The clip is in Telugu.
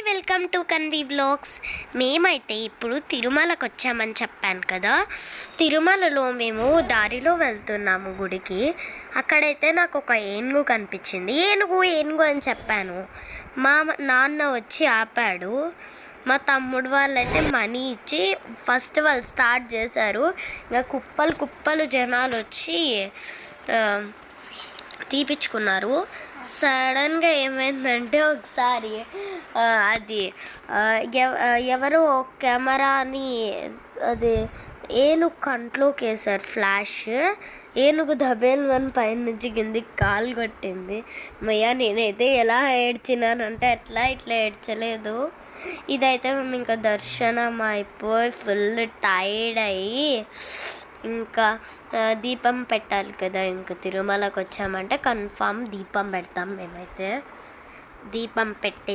Welcome to కన్వి vlogs. మేమైతే ఇప్పుడు తిరుమలకు వచ్చామని చెప్పాను కదా. తిరుమలలో మేము దారిలో వెళ్తున్నాము గుడికి. అక్కడైతే నాకు ఒక ఏనుగు కనిపించింది. ఏనుగు అని చెప్పాను. మా నాన్న వచ్చి ఆపాడు. మా తమ్ముడు వాళ్ళైతే మనీ ఇచ్చి ఫస్ట్ వాళ్ళు స్టార్ట్ చేశారు. ఇంకా కుప్పలు జనాలు వచ్చి తీపించుకున్నారు. సడన్గా ఏమైందంటే ఒకసారి అది ఎవరో కెమెరాని అది ఏనుగు కంట్లోకి వేశారు ఫ్లాష్. ఏనుగు దబేలుమని పైన నుంచి కిందికి కాలు కొట్టింది. మయ్యా నేనైతే ఎలా ఏడ్చినానంటే ఇట్లా ఏడ్చలేదు. ఇదైతే మేము ఇంకా దర్శనం అయిపోయి ఫుల్ టైర్డ్ అయ్యి ఇంకా దీపం పెట్టాలి కదా. ఇంకా తిరుమలకు వచ్చామంటే కన్ఫామ్ దీపం పెడతాం. మేమైతే దీపం పెట్టి